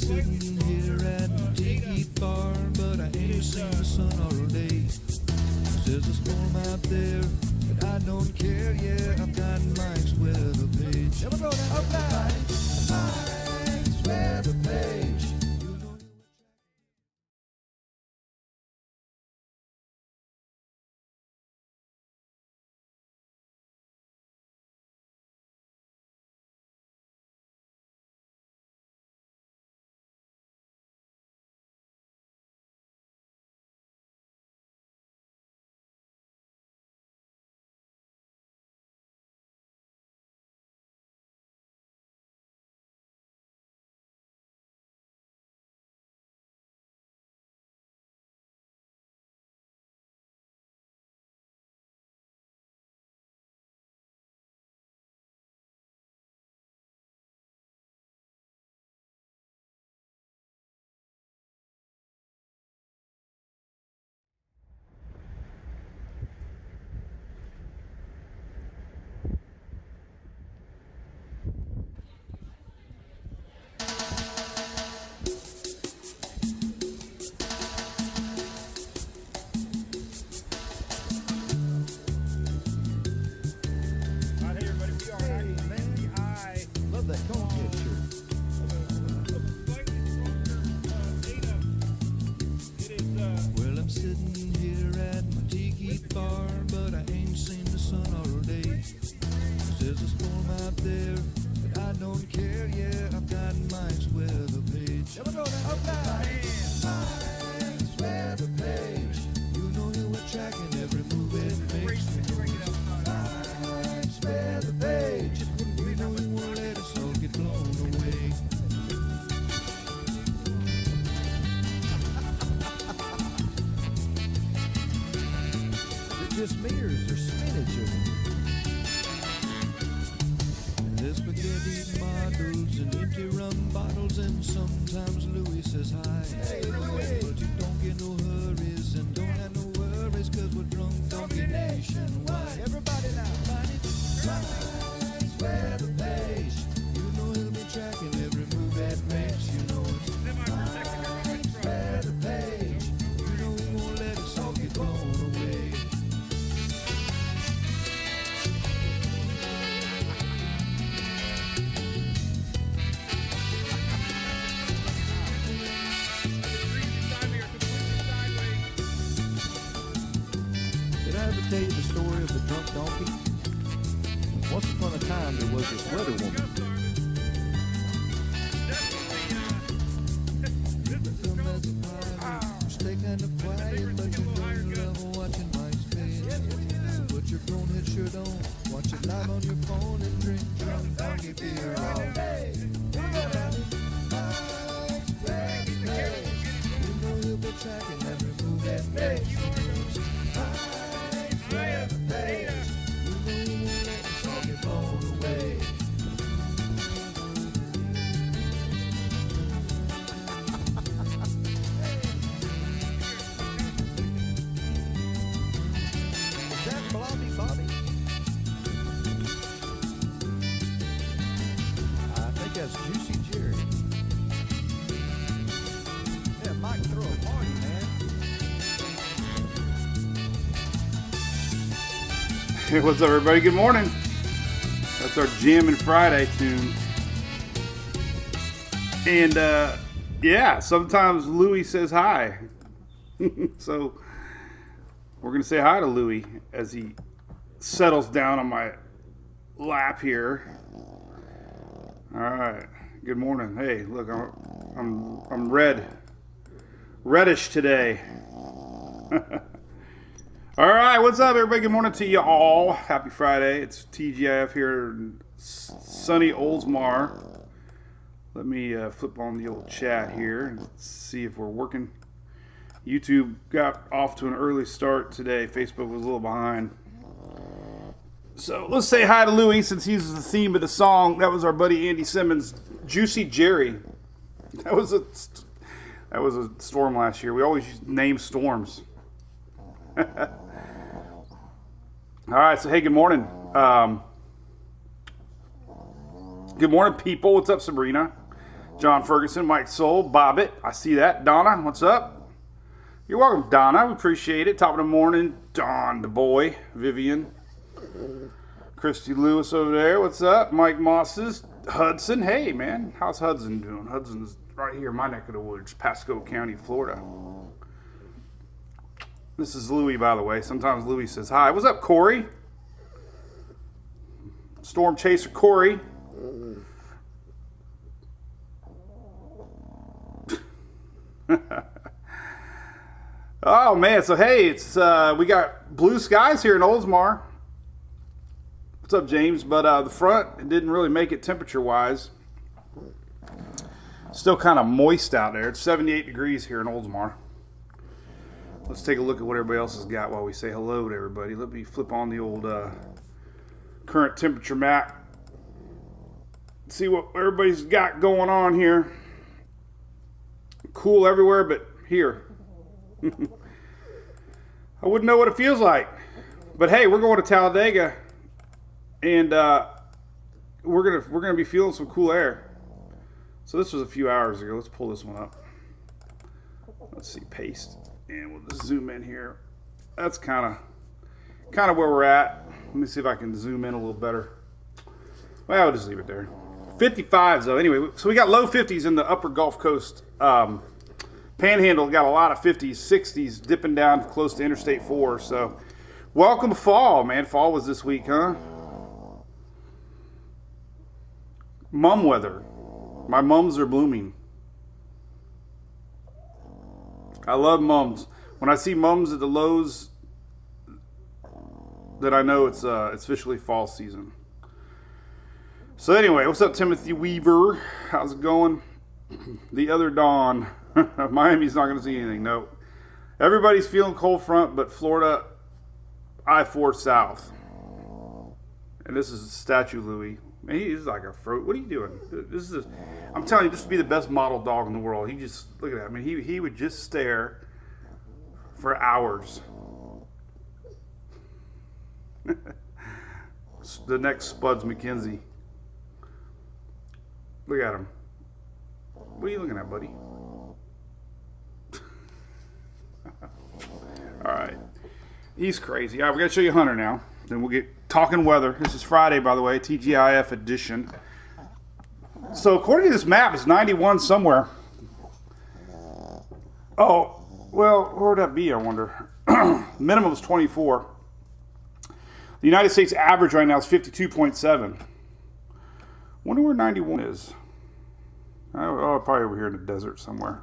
sitting here at my tiki bar, but I ain't seen the sun all day. There's a storm out there, but I don't care. Yeah, I've got Mike's weather page. Here we go now. Okay. Mike's weather page. Well, I'm sitting here at my tiki bar, but I ain't seen the sun all day. There's a storm out there, but I don't care. Yeah, I've got Mike's weather page. Here we go now. Okay. Mike's weather page. You know you were tracking every move it makes. Mike's weather page. You know you won't let us all get blown away. Just me or is there spinach in it? There's spaghetti models and empty rum bottles, and sometimes Louis says hi. Hey, Louis. But you don't get no hurries and don't have no worries, cause we're drunk donkey nationwide. Everybody now, Mike's weather page. You know he'll be tracking every move that makes. You know it's Mike's weather page. You know he won't let us all get blown away. Tell you the story of the drunk donkey. Once upon a time there was this weather woman. Stay kind of quiet, but you know you love watching Mike's page. Put your phone headshot on, watch it live on your phone, and drink drunk donkey beer all day. Mike's weather page. You know he'll be tracking every move that makes. Weather page. You know you won't let us all get blown away. Is that Blobby Bobby? I think that's Juicy Jerry. Yeah, Mike, throw a party, man. Hey, what's up, everybody? Good morning. That's our Jammin' Friday tune. And, yeah, sometimes Louis says hi. So, we're going to say hi to Louis as he settles down on my lap here. All right. Good morning. Hey, look, I'm reddish today. All right, what's up, everybody? Good morning to you all. Happy Friday. It's TGIF here in sunny Oldsmar. Let me flip on the old chat here and see if we're working. YouTube got off to an early start today. Facebook was a little behind. So let's say hi to Louis since he's the theme of the song. That was our buddy Andy Simmons, Juicy Jerry. That was a storm last year. We always name storms. All right, so hey, good morning. Good morning, people. What's up, Sabrina? John Ferguson, Mike Soul, Bobbit. I see that. Donna, what's up? You're welcome, Donna. We appreciate it. Top of the morning, Don, the boy, Vivian. Christy Lewis over there. What's up? Mike Mosses. Hudson. Hey, man. How's Hudson doing? Hudson's right here in my neck of the woods, Pasco County, Florida. This is Louie, by the way. Sometimes Louie says hi. What's up, Corey? Storm Chaser Corey. Oh, man. So, hey, it's we got blue skies here in Oldsmar. What's up, James? But the front, it didn't really make it temperature-wise. Still kind of moist out there. It's 78 degrees here in Oldsmar. Let's take a look at what everybody else has got while we say hello to everybody. Let me flip on the old current temperature map. See what everybody's got going on here. Cool everywhere but here. I wouldn't know what it feels like. But hey, we're going to Talladega. And we're gonna be feeling some cool air. So this was a few hours ago. Let's pull this one up. Let's see, paste, and we'll just zoom in here. That's kind of where we're at. Let me see if I can zoom in a little better. Well, I'll just leave it there. 55s though. Anyway, so we got low 50s in the upper Gulf Coast. Panhandle got a lot of 50s, 60s, dipping down close to Interstate 4. So welcome to fall, man. Fall was this week, huh? Mum weather. My mums are blooming. I love mums. When I see mums at the lows, then I know it's officially fall season. So anyway, what's up, Timothy Weaver? How's it going? The other dawn. Miami's not going to see anything. No. Everybody's feeling cold front, but Florida, I-4 south. And this is Statue Louie. Man, he's like a fruit. What are you doing? I'm telling you, this would be the best model dog in the world. He just, look at that. I mean, he would just stare for hours. The next Spuds McKenzie. Look at him. What are you looking at, buddy? All right. He's crazy. All right, we got to show you Hunter now. Then we'll get talking weather. This is Friday, by the way, TGIF edition. So according to this map, it's 91 somewhere. Oh, well, where would that be, I wonder? Minimum is 24. The United States average right now is 52.7. Wonder where 91 is. Oh, probably over here in the desert somewhere,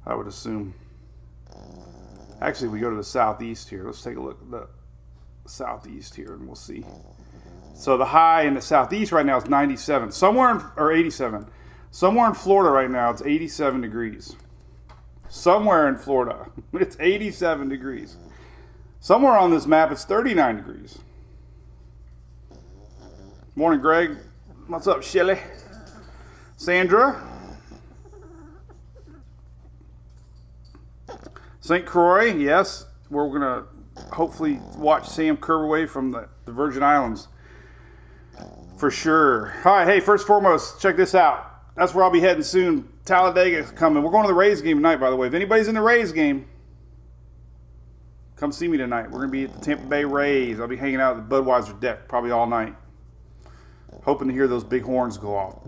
I would assume. Actually, we go to the southeast here. Let's take a look at the southeast here and we'll see. So the high in the southeast right now is 97. Or 87. Somewhere in Florida right now it's 87 degrees. Somewhere in Florida it's 87 degrees. Somewhere on this map it's 39 degrees. Morning, Greg. What's up, Shelly? Sandra. St. Croix, yes. We're going to hopefully watch Sam curve away from the Virgin Islands. For sure. All right, hey, first and foremost, check this out. That's where I'll be heading soon. Talladega coming. We're going to the Rays game tonight, by the way. If anybody's in the Rays game, come see me tonight. We're going to be at the Tampa Bay Rays. I'll be hanging out at the Budweiser deck probably all night. Hoping to hear those big horns go off.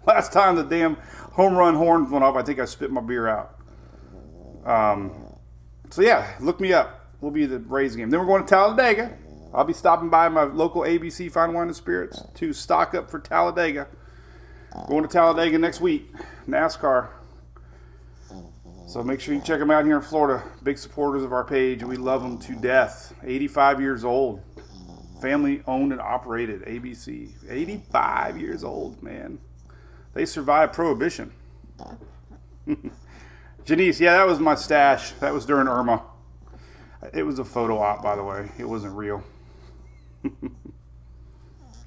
Last time the damn home run horns went off, I think I spit my beer out. So yeah, look me up. We'll be at the Rays game. Then we're going to Talladega. I'll be stopping by my local ABC Fine Wine and Spirits to stock up for Talladega. Going to Talladega next week. NASCAR. So make sure you check them out here in Florida. Big supporters of our page, and we love them to death. 85 years old. Family owned and operated. ABC. 85 years old, man. They survived Prohibition. Janice, yeah, that was my stash. That was during Irma. It was a photo op, by the way. It wasn't real.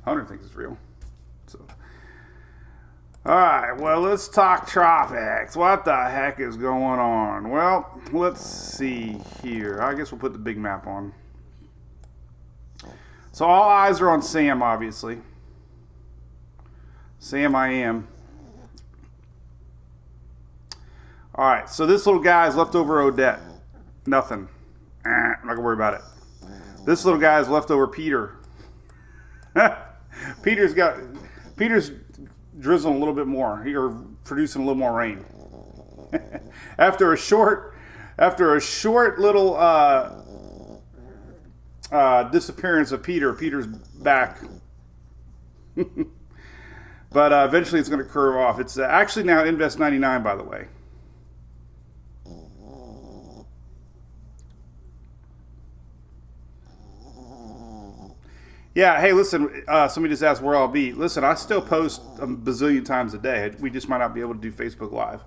Hunter thinks it's real. So, all right, well, let's talk tropics. What the heck is going on? Well, let's see here. I guess we'll put the big map on. So all eyes are on Sam, obviously. Sam, I am. All right, so this little guy is leftover Odette. Nothing. I'm not gonna worry about it. This little guy is leftover Peter. Peter's drizzling a little bit more, or producing a little more rain. after a short little disappearance of Peter's back. But eventually it's going to curve off. It's actually now Invest 99, by the way. Yeah, hey, listen, somebody just asked where I'll be. Listen, I still post a bazillion times a day. We just might not be able to do Facebook Live.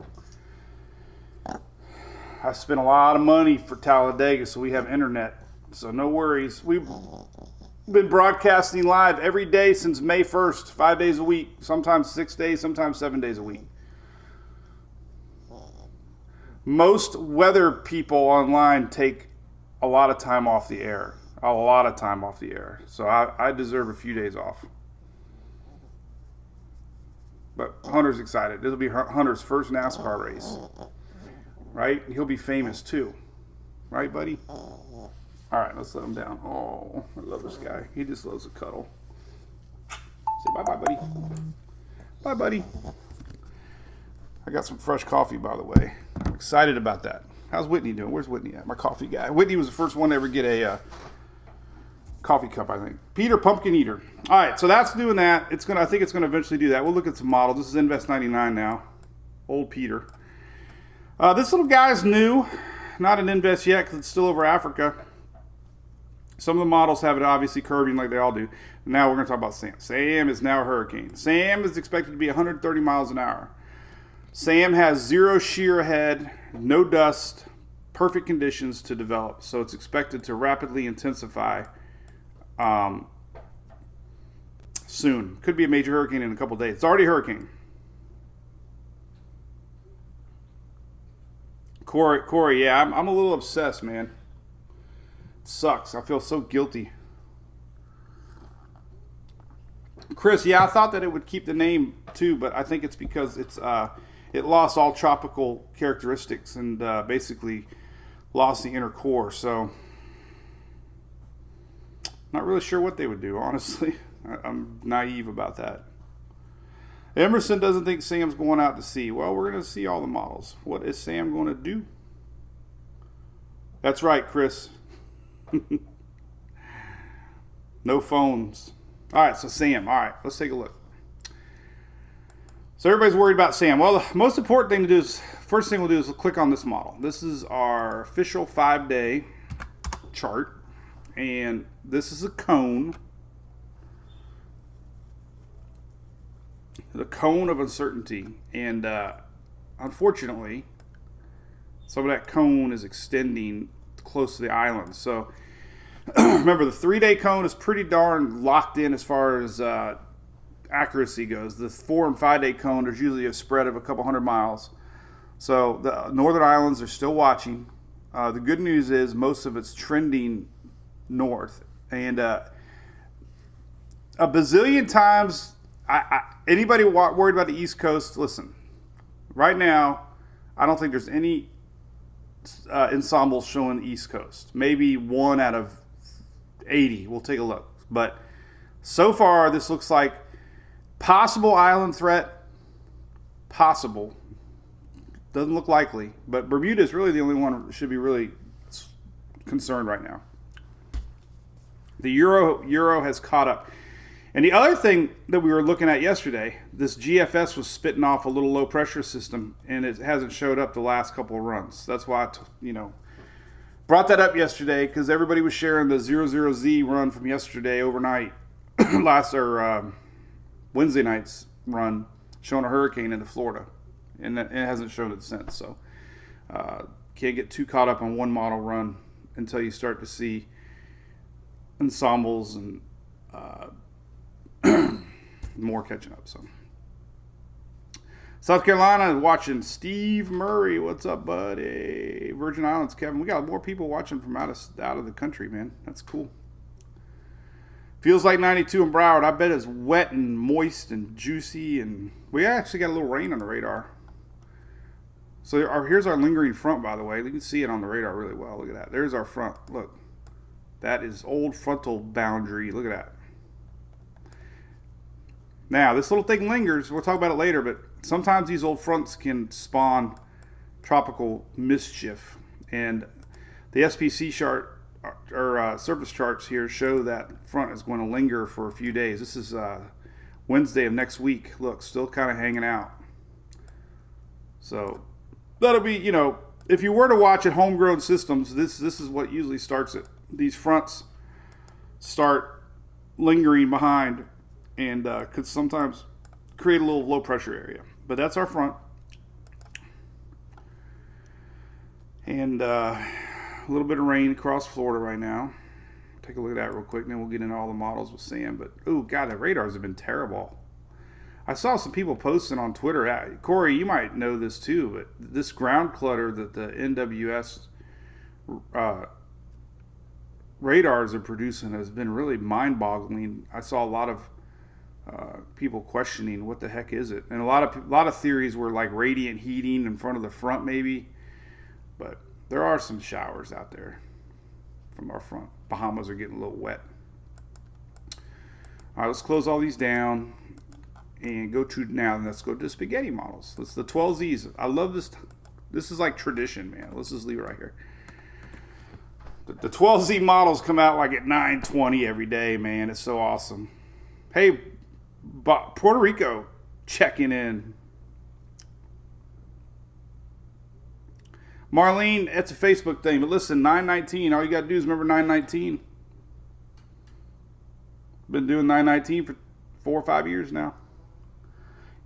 I spent a lot of money for Talladega, so we have internet. So no worries. We've been broadcasting live every day since May 1st, 5 days a week, sometimes 6 days, sometimes 7 days a week. Most weather people online take a lot of time off the air. A lot of time off the air. So I deserve a few days off. But Hunter's excited. This will be Hunter's first NASCAR race. Right? He'll be famous too. Right, buddy? All right, let's let him down. Oh, I love this guy. He just loves a cuddle. Say bye-bye, buddy. Bye, buddy. I got some fresh coffee, by the way. I'm excited about that. How's Whitney doing? Where's Whitney at? My coffee guy. Whitney was the first one to ever get a coffee cup, I think. Peter Pumpkin Eater. All right, so that's doing that. I think it's gonna eventually do that. We'll look at some models. This is Invest 99 now. Old Peter. This little guy's new. Not an Invest yet because it's still over Africa. Some of the models have it obviously curving like they all do. Now we're gonna talk about Sam. Sam is now a hurricane. Sam is expected to be 130 miles an hour. Sam has zero shear ahead, no dust, perfect conditions to develop. So it's expected to rapidly intensify soon. Could be a major hurricane in a couple days. It's already a hurricane. Corey, yeah, I'm a little obsessed, man. It sucks. I feel so guilty. Chris, yeah, I thought that it would keep the name too, but I think it's because it lost all tropical characteristics and basically lost the inner core. So not really sure what they would do, honestly. I'm naive about that. Emerson doesn't think Sam's going out to sea. Well, we're going to see all the models. What is Sam going to do? That's right, Chris. No phones. All right, so Sam. All right, let's take a look. So everybody's worried about Sam. Well, the most important thing to do is, first thing we'll do is click on this model. This is our official 5-day chart. And this is a cone. The cone of uncertainty. And unfortunately, some of that cone is extending close to the island. So remember, the 3-day cone is pretty darn locked in as far as accuracy goes. The 4 and 5-day cone, there's usually a spread of a couple hundred miles. So the northern islands are still watching. The good news is most of it's trending north. And a bazillion times, anybody worried about the East Coast, listen, right now, I don't think there's any ensembles showing the East Coast. Maybe 1 out of 80. We'll take a look. But so far, this looks like possible island threat. Possible. Doesn't look likely. But Bermuda is really the only one that should be really concerned right now. The Euro has caught up. And the other thing that we were looking at yesterday, this GFS was spitting off a little low pressure system, and it hasn't showed up the last couple of runs. That's why I brought that up yesterday, because everybody was sharing the 00Z run from yesterday overnight, Wednesday night's run, showing a hurricane into Florida, and it hasn't shown it since. So can't get too caught up on one model run until you start to see ensembles and more catching up. So South Carolina is watching. Steve Murray, what's up, buddy? Virgin Islands, Kevin. We got more people watching from out of the country, man. That's cool. Feels like 92 in Broward. I bet it's wet and moist and juicy, and we actually got a little rain on the radar. So here's our lingering front, by the way. You can see it on the radar really well. Look at that. There's our front. Look. That is old frontal boundary. Look at that. Now, this little thing lingers. We'll talk about it later, but sometimes these old fronts can spawn tropical mischief. And the SPC chart, or surface charts here, show that front is going to linger for a few days. This is Wednesday of next week. Look, still kind of hanging out. So that'll be, if you were to watch at Homegrown Systems, this is what usually starts it. These fronts start lingering behind and could sometimes create a little low pressure area. But that's our front. And a little bit of rain across Florida right now. Take a look at that real quick, and then we'll get into all the models with Sam. But, oh, God, the radars have been terrible. I saw some people posting on Twitter. Corey, you might know this too, but this ground clutter that the NWS radars are producing has been really mind-boggling. I saw a lot of people questioning what the heck is it, and a lot of theories were like radiant heating in front of the front, maybe. But there are some showers out there from our front. Bahamas are getting a little wet. All right, let's close all these down. And let's go to spaghetti models. That's the 12Zs. I love this. This is like tradition, man. Let's just leave it right here. The 12Z models come out like at 9:20 every day, man. It's so awesome. Hey, Puerto Rico checking in. Marlene, it's a Facebook thing. But listen, 919. All you got to do is remember 919. Been doing 919 for 4 or 5 years now.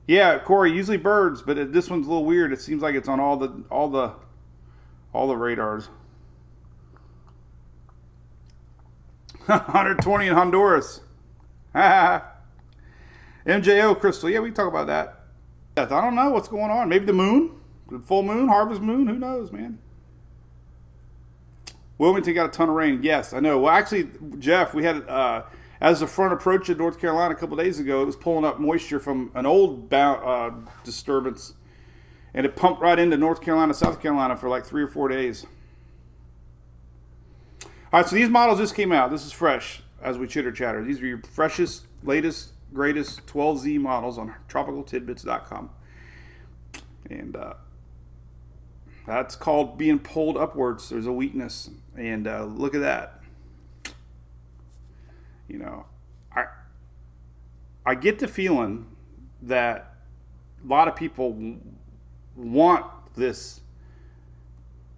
Yeah, Corey, usually birds, but this one's a little weird. It seems like it's on all the radars. 120 in Honduras. MJO Crystal. Yeah, we can talk about that. I don't know what's going on. Maybe the moon, the full moon, harvest moon. Who knows, man? Wilmington got a ton of rain. Yes, I know. Well, actually, Jeff, we had as the front approached North Carolina a couple days ago, it was pulling up moisture from an old disturbance, and it pumped right into North Carolina, South Carolina for like 3 or 4 days. All right, so these models just came out. This is fresh as we chitter chatter. These are your freshest, latest, greatest 12Z models on tropicaltidbits.com. And that's called being pulled upwards. There's a weakness. And look at that. I get the feeling that a lot of people want this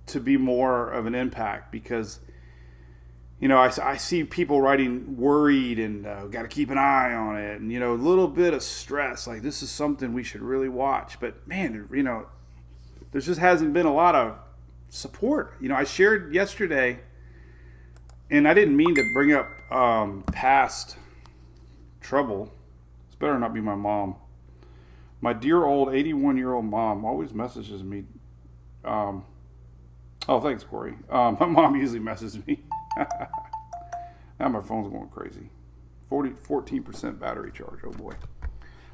to be more of an impact because, I see people writing worried and got to keep an eye on it and, a little bit of stress. Like, this is something we should really watch. But, man, there just hasn't been a lot of support. I shared yesterday, and I didn't mean to bring up past trouble. It's better not be my mom. My dear old 81-year-old mom always messages me. Oh, thanks, Corey. My mom usually messages me. Now my phone's going crazy. 14% battery charge. Oh, boy.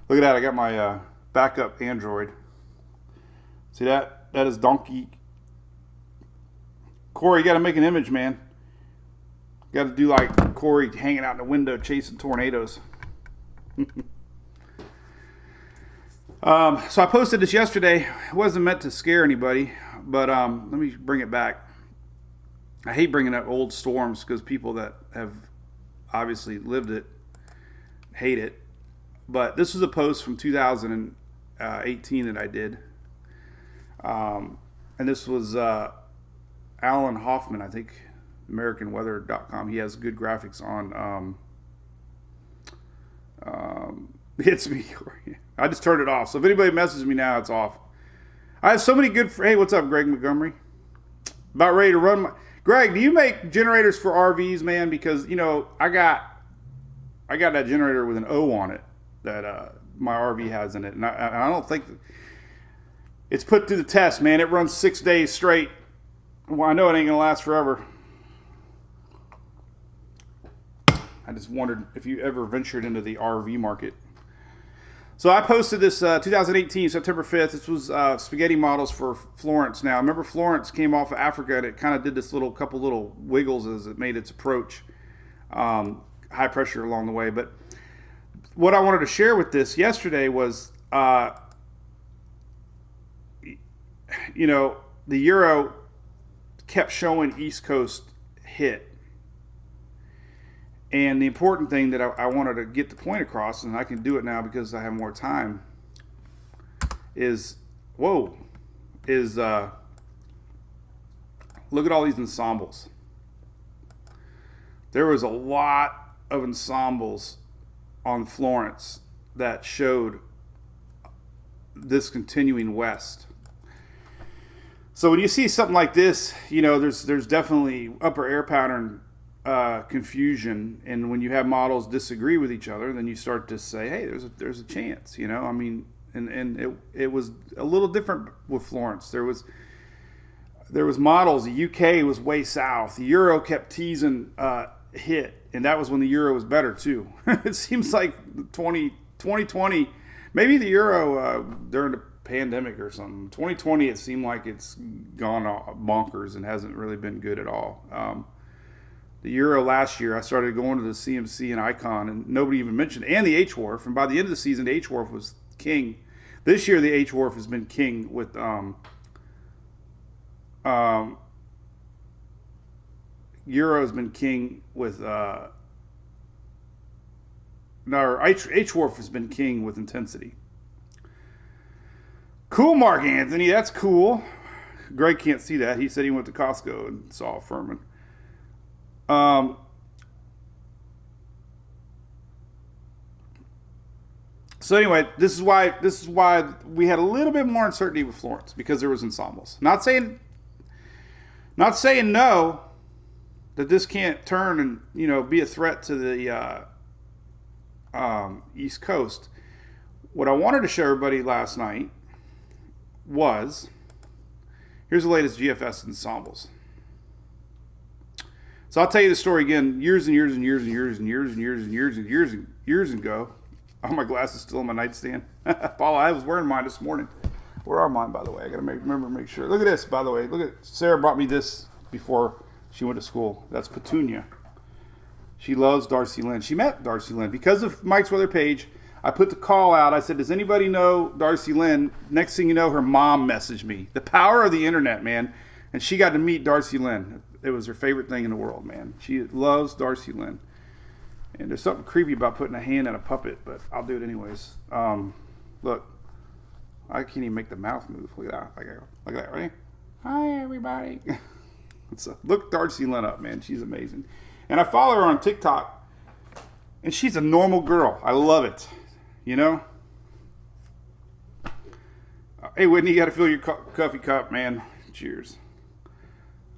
Look at that. I got my backup Android. See that? That is Donkey. Corey, you got to make an image, man. Got to do like Corey hanging out in the window chasing tornadoes. So I posted this yesterday. It wasn't meant to scare anybody, but let me bring it back. I hate bringing up old storms because people that have obviously lived it hate it. But this was a post from 2018 that I did. And this was Alan Hoffman, I think, AmericanWeather.com. He has good graphics on It's me. I just turned it off. So if anybody messages me now, it's off. I have so many good... Hey, what's up, Greg Montgomery? About ready to run my... Greg, do you make generators for RVs, man? Because, I got that generator with an O on it that my RV has in it. And I don't think... It's put through the test, man. It runs 6 days straight. Well, I know it ain't going to last forever. I just wondered if you ever ventured into the RV market. So I posted this 2018, September 5th. This was spaghetti models for Florence. Now, remember Florence came off of Africa, and it kind of did this couple little wiggles as it made its approach. High pressure along the way. But what I wanted to share with this yesterday was, the Euro kept showing East Coast hit. And the important thing that I wanted to get the point across, and I can do it now because I have more time, is look at all these ensembles. There was a lot of ensembles on Florence that showed this continuing west. So when you see something like this, there's definitely upper air pattern confusion, and when you have models disagree with each other, then you start to say, hey, there's a chance, and it was a little different with Florence. There was models. The UK was way south. The Euro kept teasing hit, and that was when the Euro was better too. It seems like 2020, maybe the Euro during the pandemic or something. 2020, it seemed like it's gone bonkers and hasn't really been good at all. The Euro last year, I started going to the CMC and Icon, and nobody even mentioned it. And the H-Wharf. And by the end of the season, the H-Wharf was king. This year, the H-Wharf has been king with Euro has been king with H-Wharf has been king with intensity. Cool, Mark Anthony. That's cool. Greg can't see that. He said he went to Costco and saw Furman. So anyway, this is why we had a little bit more uncertainty with Florence, because there was ensembles. Not saying no, that this can't turn and be a threat to the East Coast. What I wanted to show everybody last night was, here's the latest GFS ensembles. So I'll tell you the story again. Years ago. Oh, my glass is still on my nightstand. Paul, I was wearing mine this morning. Where are mine, by the way? I got to remember to make sure. Look at this, by the way. Look at Sarah brought me this before she went to school. That's Petunia. She loves Darcy Lynn. She met Darcy Lynn because of Mike's Weather page. I put the call out. I said, does anybody know Darcy Lynn? Next thing you know, her mom messaged me. The power of the internet, man. And she got to meet Darcy Lynn. It was her favorite thing in the world, man. She loves Darcy Lynn. And there's something creepy about putting a hand in a puppet, but I'll do it anyways. Look, I can't even make the mouth move. Look at that. Look at that, right? Hi, everybody. So, look Darcy Lynn up, man. She's amazing. And I follow her on TikTok, and she's a normal girl. I love it. Hey, Whitney, you got to fill your coffee cup, man. Cheers.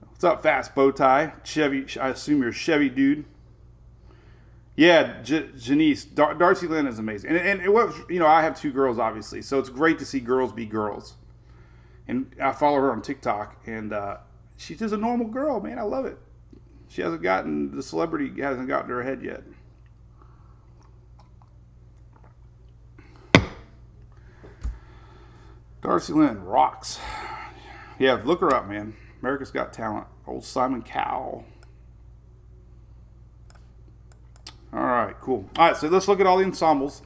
What's up, Fast Bowtie? Chevy, I assume you're a Chevy dude. Yeah, Janice. Darcy Lynn is amazing. And it was, I have two girls, obviously. So it's great to see girls be girls. And I follow her on TikTok. And she's just a normal girl, man. I love it. The celebrity hasn't gotten to her head yet. Darcy Lynn rocks. Yeah, look her up, man. America's Got Talent. Old Simon Cowell. All right, cool. All right, so let's look at all the ensembles.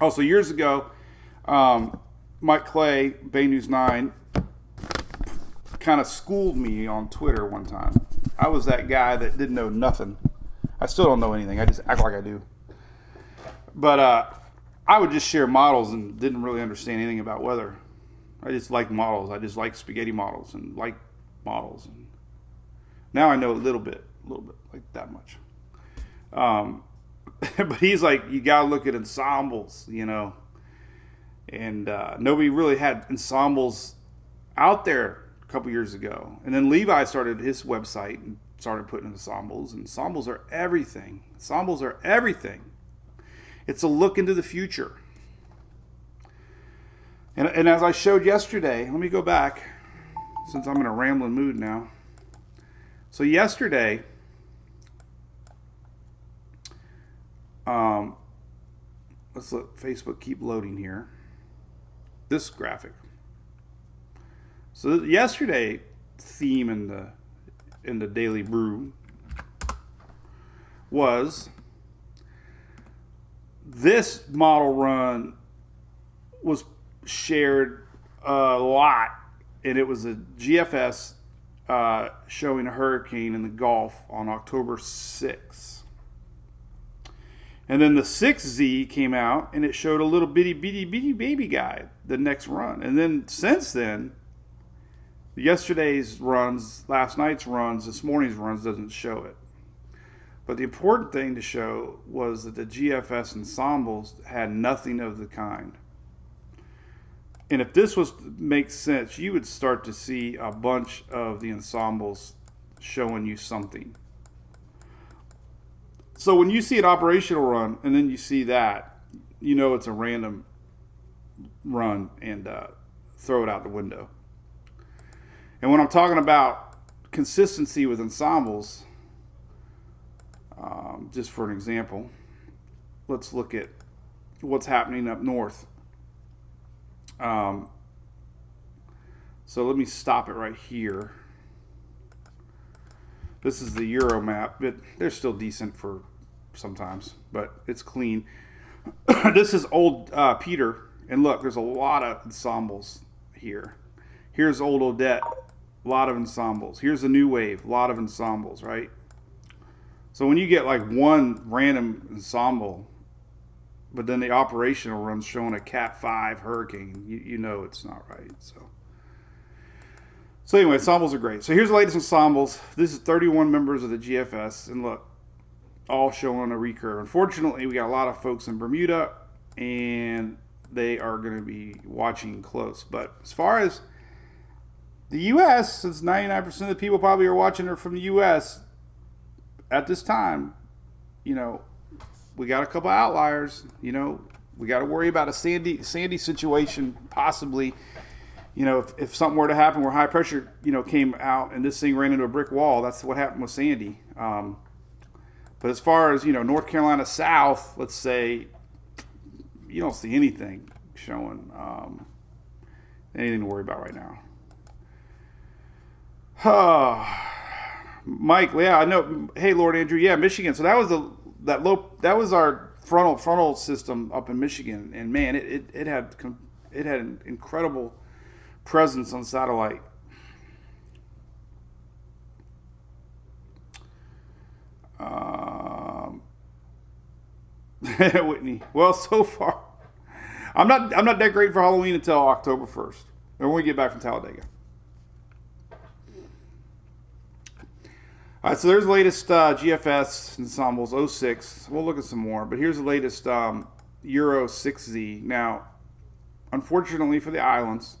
Also, years ago, Mike Clay, Bay News 9, kind of schooled me on Twitter one time. I was that guy that didn't know nothing. I still don't know anything. I just act like I do. But I would just share models and didn't really understand anything about weather. I just like models. I just like spaghetti models and like models. And now I know a little bit, like that much. But he's like, you got to look at ensembles, And nobody really had ensembles out there a couple years ago. And then Levi started his website and started putting ensembles. And ensembles are everything. Ensembles are everything. It's a look into the future. And as I showed yesterday, let me go back, since I'm in a rambling mood now. So yesterday, Let's let Facebook keep loading here. This graphic. So yesterday theme in the Daily Brew was this model run was shared a lot, and it was a GFS showing a hurricane in the Gulf on October 6th. And then the 6Z came out, and it showed a little bitty baby guy the next run. And then since then, yesterday's runs, last night's runs, this morning's runs doesn't show it. But the important thing to show was that the GFS ensembles had nothing of the kind. And if this was to make sense, you would start to see a bunch of the ensembles showing you something. So when you see an operational run and then you see that, you know it's a random run, and throw it out the window. And when I'm talking about consistency with ensembles, just for an example, let's look at what's happening up north. So let me stop it right here. This is the Euro map, but they're still decent for sometimes, but it's clean. This is old Peter, and look, there's a lot of ensembles here. Here's old Odette, a lot of ensembles. Here's the new wave, a lot of ensembles, right? So when you get like one random ensemble, but then the operational run's showing a Cat 5 hurricane, you know it's not right. So anyway, ensembles are great. So here's the latest ensembles. This is 31 members of the GFS, and look, all showing a recurve. Unfortunately, we got a lot of folks in Bermuda, and they are going to be watching close. But as far as the U.S., since 99% of the people probably are watching are from the U.S., at this time, you know, we got a couple outliers. You know, we got to worry about a Sandy situation, possibly. You know, if something were to happen where high pressure, you know, came out and this thing ran into a brick wall, that's what happened with Sandy. But as far as, you know, North Carolina South, let's say, you don't see anything showing anything to worry about right now. Mike, yeah, I know. Hey, Lord Andrew, yeah, Michigan. So that was our frontal system up in Michigan, and man, it had an incredible presence on satellite. Whitney. Well, so far, I'm not that great for Halloween until October 1st, and when we get back from Talladega. All right, so there's the latest GFS ensembles 06. We'll look at some more, but here's the latest Euro 6Z. Now, unfortunately for the islands,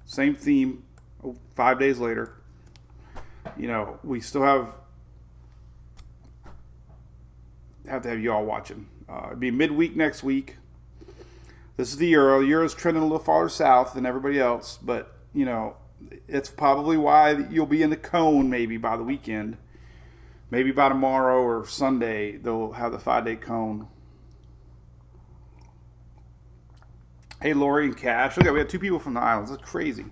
same theme 5 days later. You know, we still have to have you all watching. It'll be midweek next week. This is the Euro. The Euro's trending a little farther south than everybody else, but, you know, it's probably why you'll be in the cone maybe by the weekend. Maybe by tomorrow or Sunday, they'll have the 5-day cone. Hey, Lori and Cash. Look, we have 2 people from the islands. That's crazy.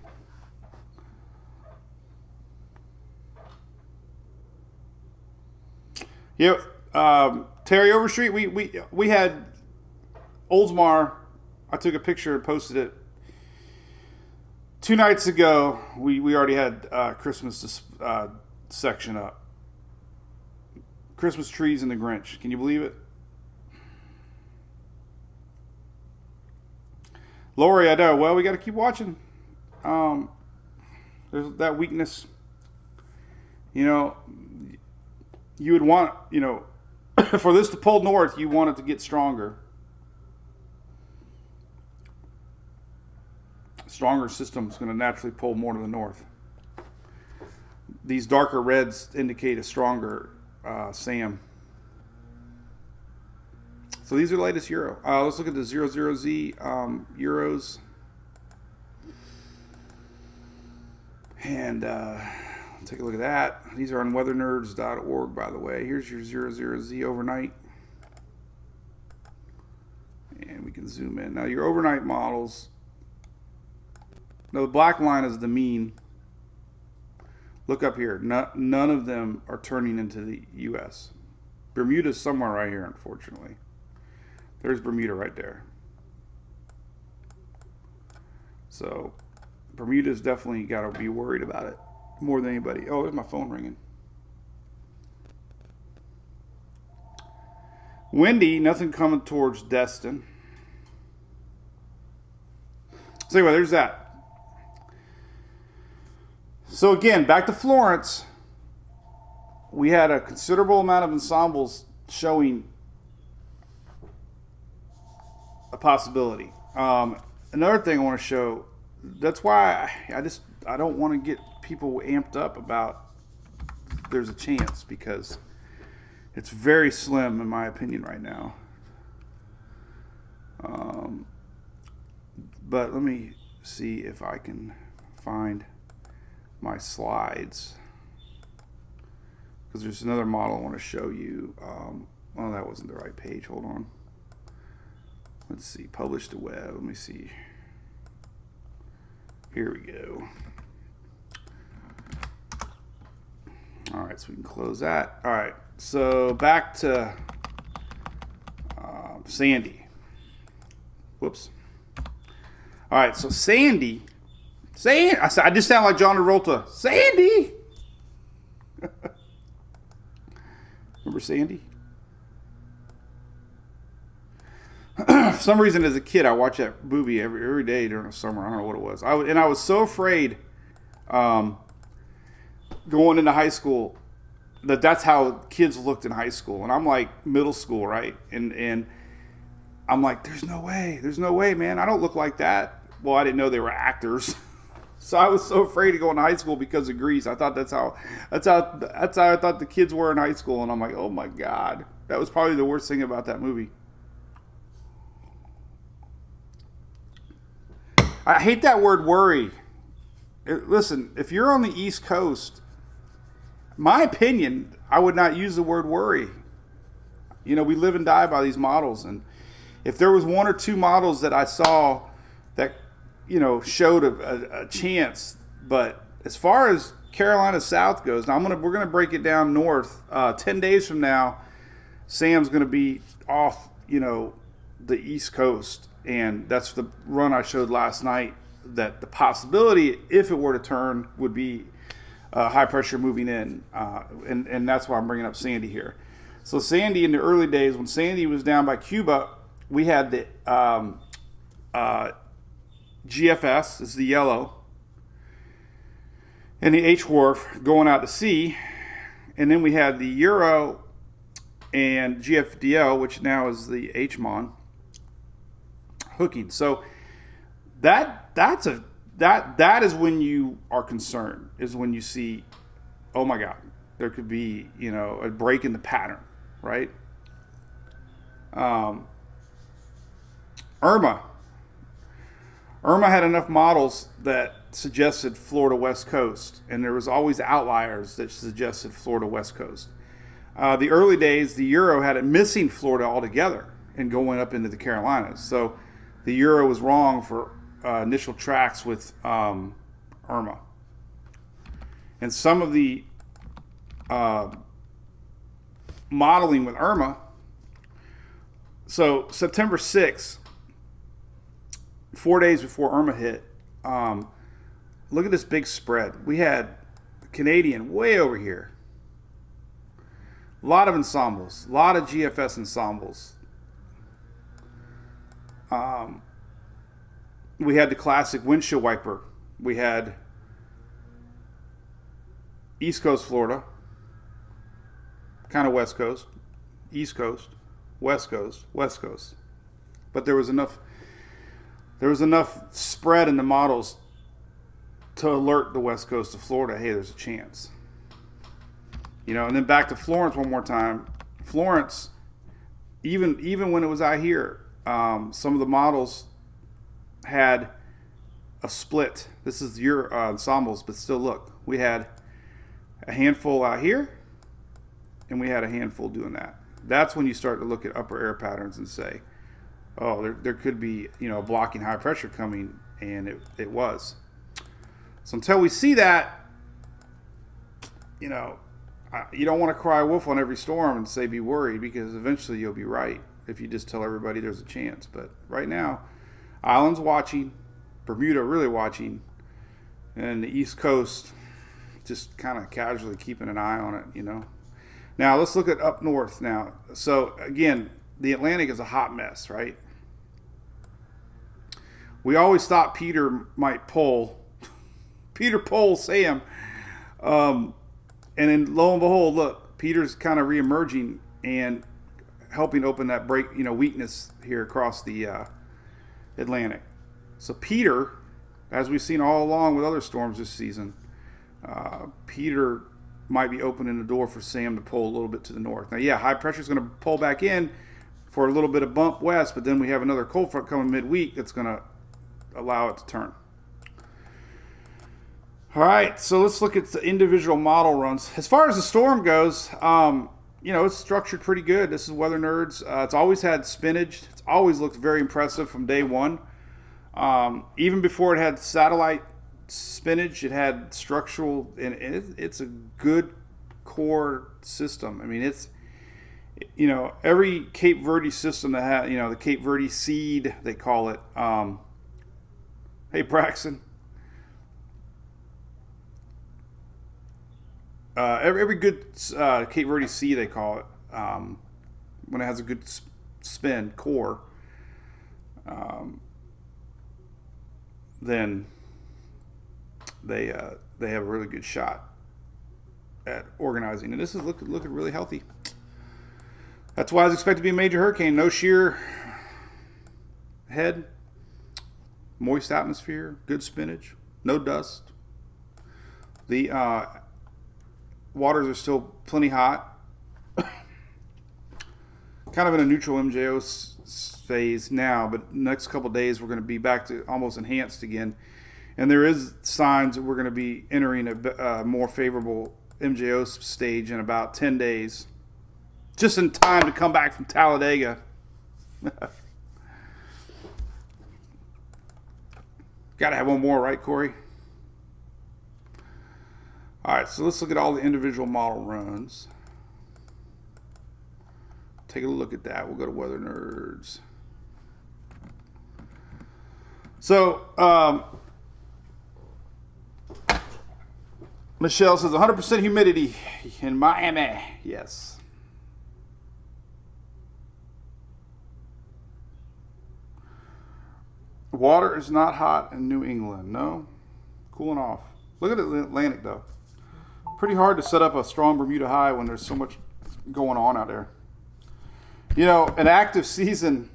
Yeah, Terry Overstreet. We had Oldsmar. I took a picture and posted it 2 nights ago. We already had Christmas section up. Christmas trees and the Grinch. Can you believe it? Lori, I know. Well, we got to keep watching. There's that weakness. You know, you would want, you know, for this to pull north, you want it to get stronger. Stronger system is going to naturally pull more to the north. These darker reds indicate a stronger SAM. So these are the latest Euro. Let's look at the 00Z Euros. And take a look at that. These are on weathernerds.org, by the way. Here's your 00Z overnight. can zoom in. Now your overnight models, no, the black line is the mean. Look up here. None of them are turning into the U.S. Bermuda's somewhere right here, unfortunately. There's Bermuda right there. So Bermuda's definitely got to be worried about it more than anybody. Oh, there's my phone ringing. Windy, nothing coming towards Destin. So anyway, there's that. So again, back to Florence. We had a considerable amount of ensembles showing a possibility. Another thing I want to show, that's why I don't want to get people amped up about there's a chance, because it's very slim in my opinion right now. But let me see if I can find my slides, because there's another model I want to show you. Oh, that wasn't the right page. Hold on. Let's see. Publish to web. Let me see. Here we go. All right, so we can close that. All right, so back to Sandy. Whoops. All right, so Sandy. I just sound like John Travolta. Sandy. Remember Sandy? For some reason, as a kid, I watched that movie every day during the summer. I don't know what it was. I was so afraid going into high school that's how kids looked in high school. And I'm like middle school, right? And I'm like, there's no way, man. I don't look like that. Well, I didn't know they were actors. So I was so afraid to go into high school because of Grease. I thought that's how I thought the kids were in high school. And I'm like, oh my God. That was probably the worst thing about that movie. I hate that word worry. Listen, if you're on the East Coast, my opinion, I would not use the word worry. You know, we live and die by these models. And if there was one or two models that I saw that, you know, showed a chance, but as far as Carolina South goes, now we're gonna break it down north. 10 days from now, Sam's gonna be off, you know, the East Coast, and that's the run I showed last night. That the possibility, if it were to turn, would be high pressure moving in, and that's why I'm bringing up Sandy here. So Sandy, in the early days when Sandy was down by Cuba, we had the GFS is the yellow, and the H wharf going out to sea, and then we had the Euro and GFDL, which now is the HMON hooking. So that is when you are concerned, is when you see, oh my God, there could be, you know, a break in the pattern, right? Irma had enough models that suggested Florida West Coast, and there was always outliers that suggested Florida West Coast. The early days, the Euro had it missing Florida altogether and going up into the Carolinas. So the Euro was wrong for initial tracks with Irma. And some of the modeling with Irma, so September 6th, 4 days before Irma hit, look at this big spread. We had Canadian way over here. A lot of ensembles, a lot of GFS ensembles. We had the classic windshield wiper. We had East Coast Florida, kind of West Coast, East Coast, West Coast, West Coast. But there was enough spread in the models to alert the West Coast of Florida, hey, there's a chance. You know, and then back to Florence one more time. Florence, even when it was out here, some of the models had a split. This is your ensembles, but still look, we had a handful out here, and we had a handful doing that. That's when you start to look at upper air patterns and say, oh, there could be, blocking high pressure coming, and it was. So until we see that, you don't want to cry wolf on every storm and say be worried, because eventually you'll be right if you just tell everybody there's a chance. But right now, Island's watching, Bermuda really watching, and the East Coast just kind of casually keeping an eye on it, Now let's look at up north now. So again, the Atlantic is a hot mess, right? We always thought Peter might pull. Peter pulls Sam. And then lo and behold, look, Peter's kind of reemerging and helping open that break, weakness here across the Atlantic. So Peter, as we've seen all along with other storms this season, Peter might be opening the door for Sam to pull a little bit to the north. Now, yeah, high pressure is going to pull back in for a little bit of bump west, but then we have another cold front coming midweek that's going to allow it to turn. All right, so let's look at the individual model runs. As far as the storm goes, it's structured pretty good. This is Weather Nerds. It's always had spinach. It's always looked very impressive from day one. Even before it had satellite spinach, it had structural, and it's a good core system. I mean, it's, every Cape Verde system that had, the Cape Verde seed, they call it. Hey, Braxton. Every good Cape Verde seed, they call it, when it has a good spin core, then they have a really good shot at organizing. And this is looking really healthy. That's why I was expected to be a major hurricane. No shear head, moist atmosphere, good spinach, no dust. The waters are still plenty hot. Kind of in a neutral MJO phase now, but next couple of days we're going to be back to almost enhanced again. And there is signs that we're going to be entering a more favorable MJO stage in about 10 days. Just in time to come back from Talladega. Got to have one more, right, Corey? All right, so let's look at all the individual model runs. Take a look at that. We'll go to Weather Nerds. So, Michelle says 100% humidity in Miami. Yes. Water is not hot in New England. No. Cooling off. Look at the Atlantic, though. Pretty hard to set up a strong Bermuda high when there's so much going on out there. An active season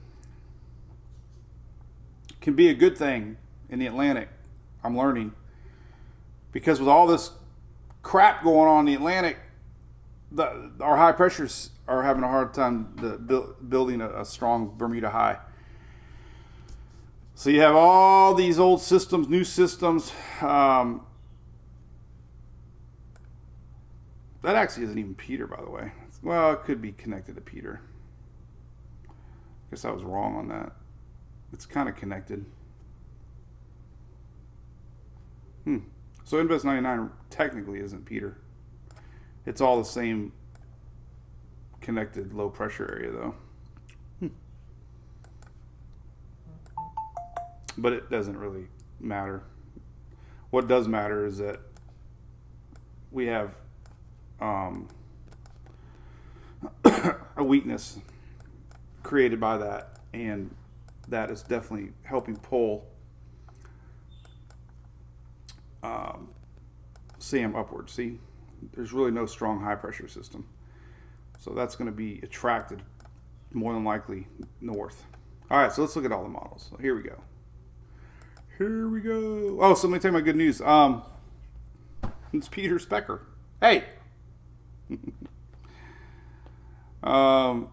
can be a good thing in the Atlantic, I'm learning. Because with all this crap going on in the Atlantic, our high pressures are having a hard time building a strong Bermuda high. So you have all these old systems, new systems. That actually isn't even Peter, by the way. Well, it could be connected to Peter. I guess I was wrong on that. It's kind of connected. So Invest 99 technically isn't Peter. It's all the same connected low pressure area, though. But it doesn't really matter. What does matter is that we have a weakness created by that, and that is definitely helping pull Sam upwards. See, there's really no strong high pressure system, so that's going to be attracted more than likely north. All right, so let's look at all the models. So here we go. Oh, so let me tell you my good news. It's Peter Specker. Hey. So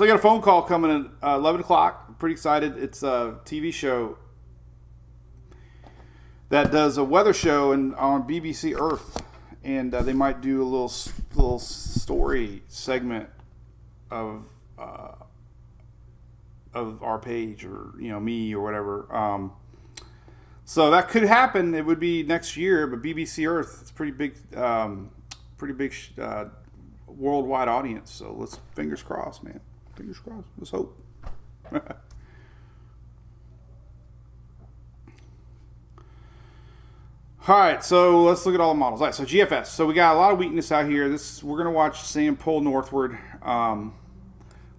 I got a phone call coming at 11 o'clock. I'm pretty excited. It's a TV show that does a weather show on BBC Earth. And they might do a little story segment of of our page, or me or whatever. So that could happen. It would be next year, but BBC Earth, it's pretty big worldwide audience. So let's fingers crossed, man. Fingers crossed. Let's hope. All right, so let's look at all the models. All right, so GFS. So we got a lot of weakness out here. We're gonna watch Sam pull northward.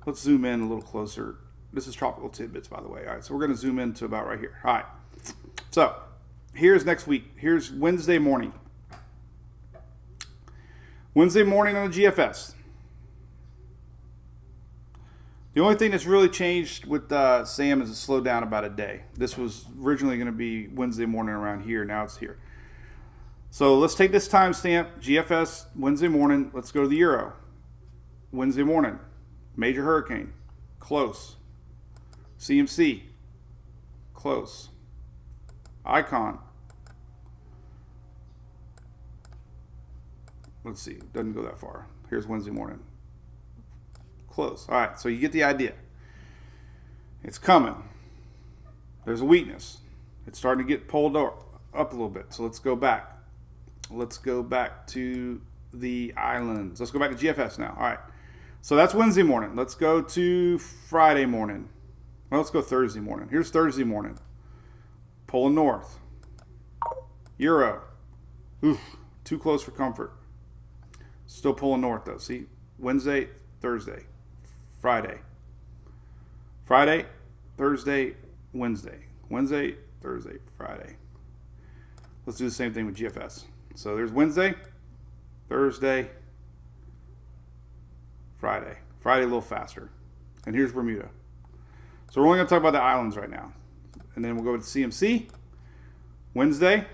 Let's zoom in a little closer. This is Tropical Tidbits, by the way. All right, so we're gonna zoom in to about right here. All right, so here's next week. Here's Wednesday morning. Wednesday morning on the GFS. The only thing that's really changed with Sam is it slowed down about a day. This was originally going to be Wednesday morning around here. Now it's here. So let's take this timestamp, GFS, Wednesday morning. Let's go to the Euro. Wednesday morning, major hurricane, close. CMC, close. Icon. Let's see, doesn't go that far. Here's Wednesday morning. Close. All right, so you get the idea. It's coming. There's a weakness. It's starting to get pulled up a little bit. So let's go back. Let's go back to the islands. Let's go back to GFS now. All right. So that's Wednesday morning. Let's go to Friday morning. Well, let's go Thursday morning. Here's Thursday morning. Pulling north. Euro. Oof, too close for comfort. Still pulling north though. See, Wednesday, Thursday, Friday. Friday, Thursday, Wednesday. Wednesday, Thursday, Friday. Let's do the same thing with GFS. So there's Wednesday, Thursday, Friday. Friday a little faster. And here's Bermuda. So we're only going to talk about the islands right now. And then we'll go to CMC. Wednesday,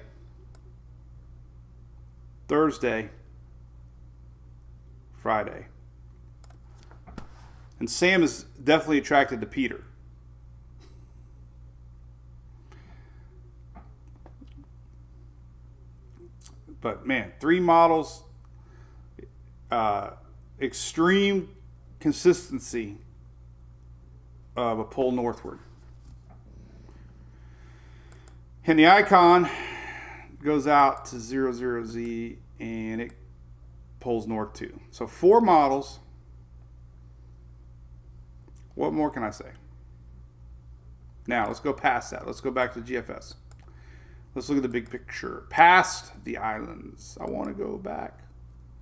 Thursday, Friday. And Sam is definitely attracted to Peter. But man, 3 models, extreme consistency of a pull northward. And the icon goes out to 00Z and it pulls north too. So 4 models. What more can I say? Now let's go past that. Let's go back to GFS. Let's look at the big picture. Past the islands. I want to go back.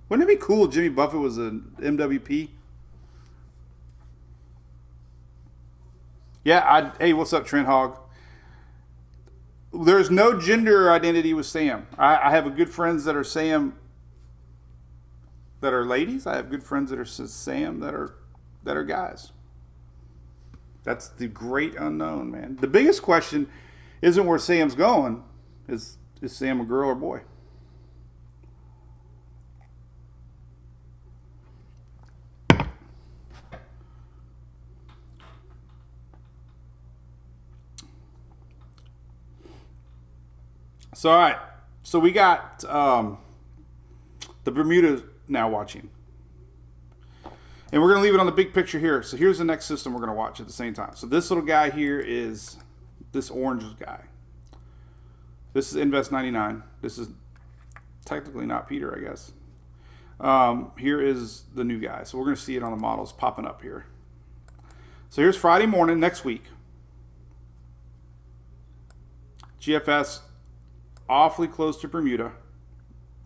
Wouldn't it be cool if Jimmy Buffett was an MWP? Yeah, hey, what's up, Trent Hogg? There's no gender identity with Sam. I have good friends that are Sam that are ladies. I have good friends that are Sam that are guys. That's the great unknown, man. The biggest question isn't where Sam's going. Is Sam a girl or boy? So, all right. So we got the Bermuda now watching. And we're going to leave it on the big picture here. So here's the next system we're going to watch at the same time. So this little guy here is this orange guy. This is Invest 99. This is technically not Peter, I guess. Here is the new guy. So we're going to see it on the models popping up here. So here's Friday morning next week. GFS awfully close to Bermuda.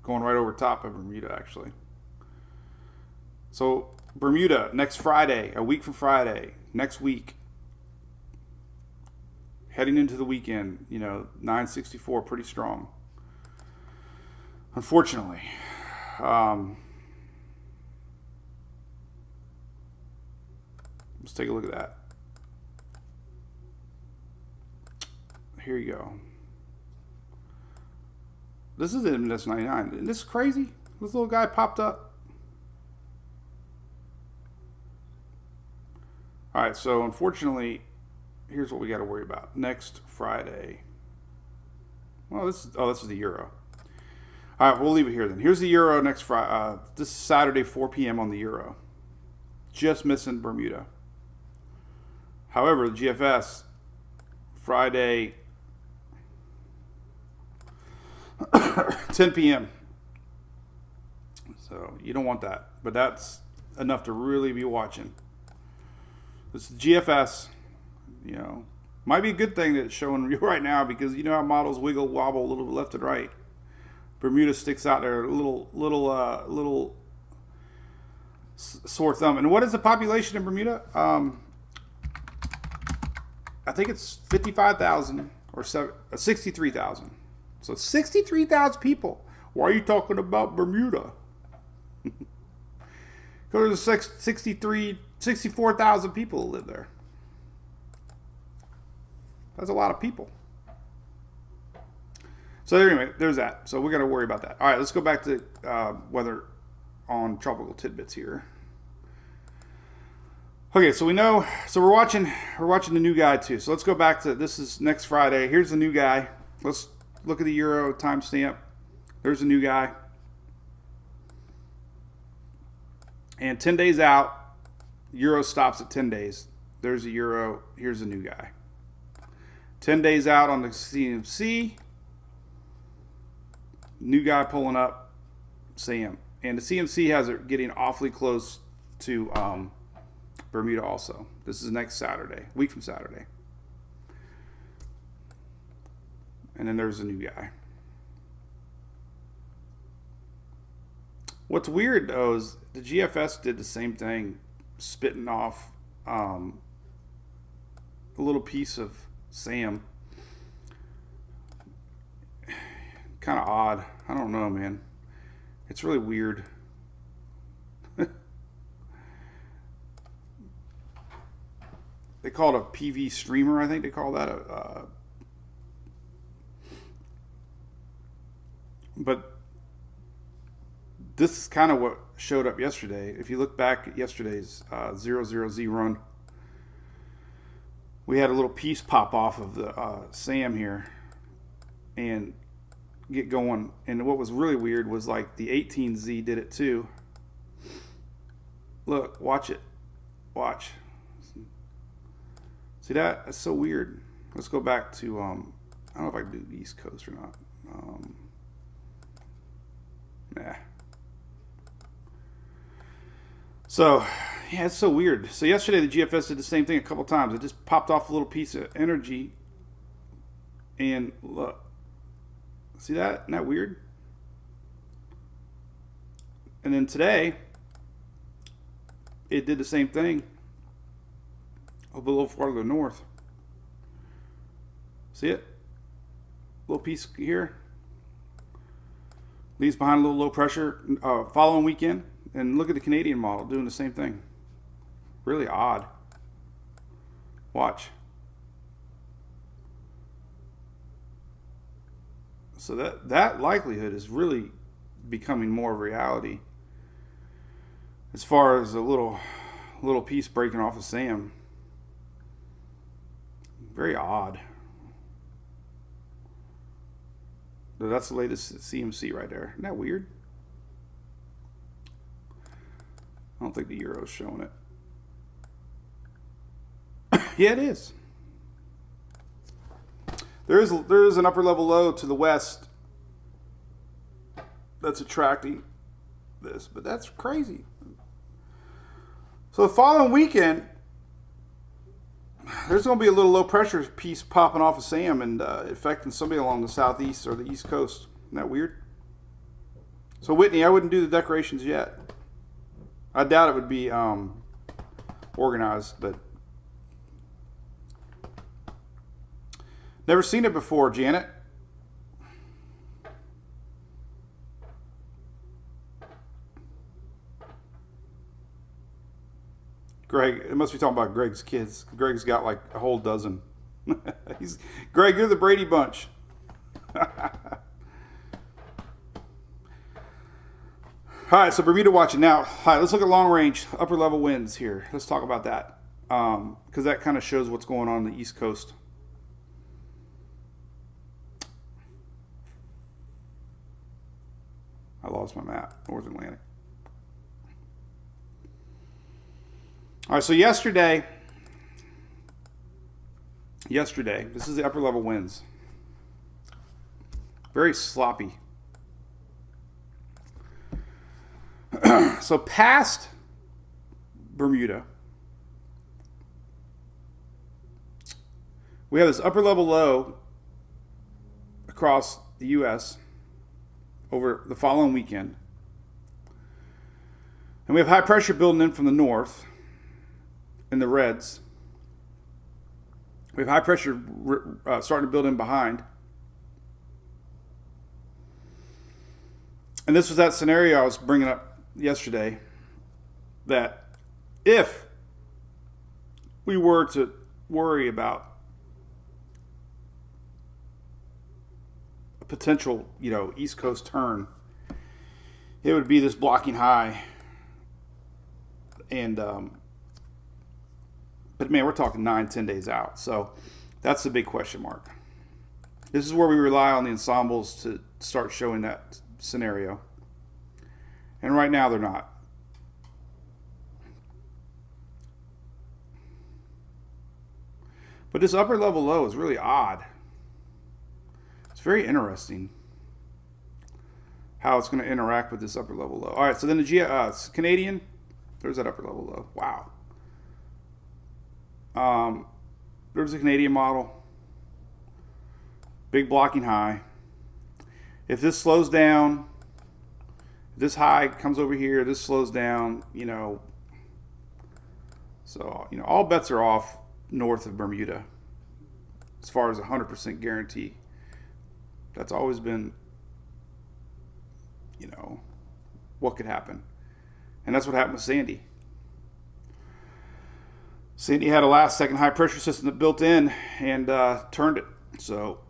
Going right over top of Bermuda, actually. So Bermuda next Friday, a week from Friday, next week. Heading into the weekend, 964, pretty strong. Unfortunately. Let's take a look at that. Here you go. This is the MWP 99. Isn't this crazy? This little guy popped up. All right, so unfortunately, here's what we got to worry about. Next Friday. Well, this is the Euro. All right, we'll leave it here then. Here's the Euro next Friday. This is Saturday, 4 p.m. on the Euro. Just missing Bermuda. However, the GFS Friday 10 p.m. So you don't want that, but that's enough to really be watching. This is GFS, you know, might be a good thing that it's showing you right now, because you know how models wiggle wobble a little bit left and right. Bermuda sticks out there, a little sore thumb. And what is the population in Bermuda? I think it's 55,000 or 63,000. So 63,000 people. Why are you talking about Bermuda? Because there's 64,000 people who live there. That's a lot of people. So anyway, there's that. So we're going to worry about that. All right, let's go back to weather on Tropical Tidbits here. Okay, so we know. So we're watching the new guy too. So let's go back to, this is next Friday. Here's the new guy. Let's look at the Euro timestamp. There's the new guy. And 10 days out, Euro stops at 10 days. There's a Euro. Here's the new guy. 10 days out on the CMC. New guy pulling up, Sam. And the CMC has it getting awfully close to Bermuda also. This is next Saturday, week from Saturday. And then there's a new guy. What's weird though is the GFS did the same thing, spitting off a little piece of Sam. Kind of odd. I don't know, man. It's really weird. They call it a PV streamer, I think they call that. But this is kind of what showed up yesterday. If you look back at yesterday's 00Z run, we had a little piece pop off of the SAM here and get going. And what was really weird was like the 18Z did it too. Look, watch it. Watch. See that? That's so weird. Let's go back to, I don't know if I can do the East Coast or not. Nah. So, yeah, it's so weird. So yesterday the GFS did the same thing a couple times. It just popped off a little piece of energy. And look. See that? Isn't that weird? And then today, it did the same thing. A little farther north. See it? Little piece here. Leaves behind a little low pressure following weekend. And look at the Canadian model doing the same thing. Really odd. Watch. So that likelihood is really becoming more of a reality. As far as a little piece breaking off of Sam. Very odd. But that's the latest CMC right there. Isn't that weird? I don't think the Euro's showing it. Yeah, it is. There is an upper level low to the west that's attracting this, but that's crazy. So the following weekend, there's going to be a little low pressure piece popping off of Sam and affecting somebody along the southeast or the east coast. Isn't that weird? So Whitney, I wouldn't do the decorations yet. I doubt it would be organized, but never seen it before, Janet. Greg, it must be talking about Greg's kids. Greg's got like a whole dozen. Greg, you're the Brady Bunch. All right, so Bermuda watching now. All right, let's look at long range, upper level winds here. Let's talk about that because that kind of shows what's going on the East Coast. I lost my map, North Atlantic. All right, so yesterday, yesterday. This is the upper level winds. Very sloppy. So past Bermuda, we have this upper level low across the U.S. over the following weekend. And we have high pressure building in from the north in the reds. We have high pressure starting to build in behind. And this was that scenario I was bringing up yesterday, that if we were to worry about a potential, East Coast turn, it would be this blocking high. And but man, we're talking 9-10 days out, so that's the big question mark. This is where we rely on the ensembles to start showing that scenario, and right now they're not. But this upper level low is really odd. It's very interesting how it's going to interact with this upper level low. All right, so then the Canadian, there's that upper level low. Wow. There's a Canadian model. Big blocking high. If this slows down, this high comes over here, this slows down, so, all bets are off north of Bermuda as far as 100% guarantee. That's always been, what could happen. And that's what happened with Sandy. Sandy had a last second high pressure system that built in and turned it. So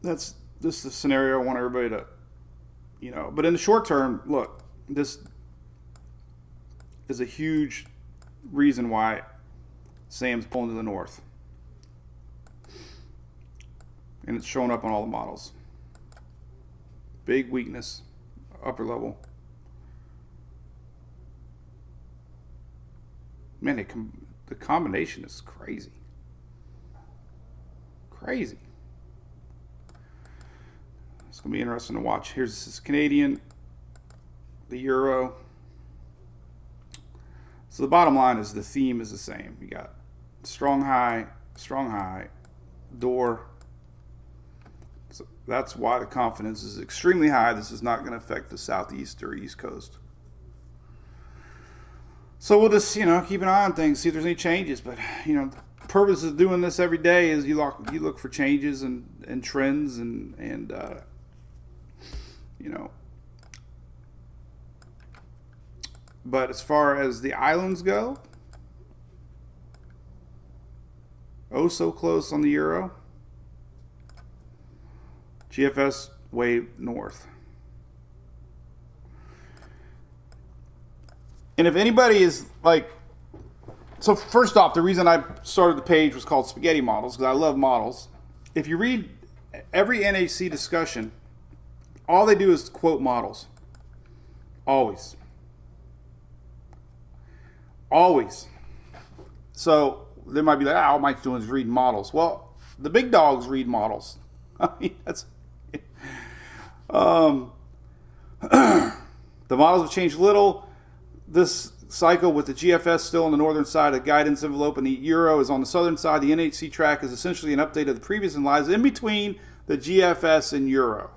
this is the scenario I want everybody to, but in the short term, look, this is a huge reason why Sam's pulling to the north. And it's showing up on all the models. Big weakness, upper level. Man, the combination is crazy. Crazy. It's going to be interesting to watch. Here's this Canadian, the euro. So the bottom line is the theme is the same. You got strong high, door. So that's why the confidence is extremely high. This is not going to affect the southeast or east coast. So we'll just, keep an eye on things, see if there's any changes. But, the purpose of doing this every day is you look for changes and trends and But as far as the islands go, oh so close on the euro. GFS way north. And if anybody is so first off, the reason I started the page was called Spaghetti Models, because I love models. If you read every NHC discussion, all they do is quote models. Always. So they might be like, all Mike's doing is reading models. Well, the big dogs read models. I mean, that's the models have changed little this cycle, with the GFS still on the northern side of the guidance envelope and the euro is on the southern side. The NHC track is essentially an update of the previous and lies in between the GFS and euro.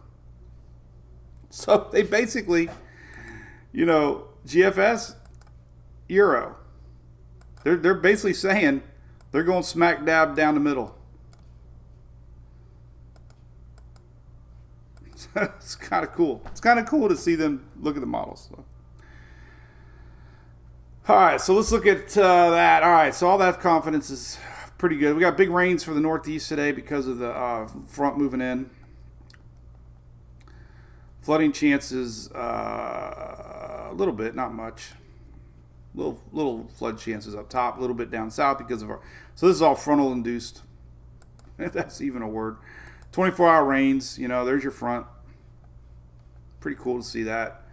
So they basically, GFS, euro. They're basically saying they're going smack dab down the middle. It's kind of cool. It's kind of cool to see them look at the models. So. All right, so let's look at that. All right, so all that confidence is pretty good. We got big rains for the northeast today because of the front moving in. Flooding chances, a little bit, not much. Little flood chances up top, a little bit down south because of our. So this is all frontal induced. If that's even a word. 24-hour rains. There's your front. Pretty cool to see that.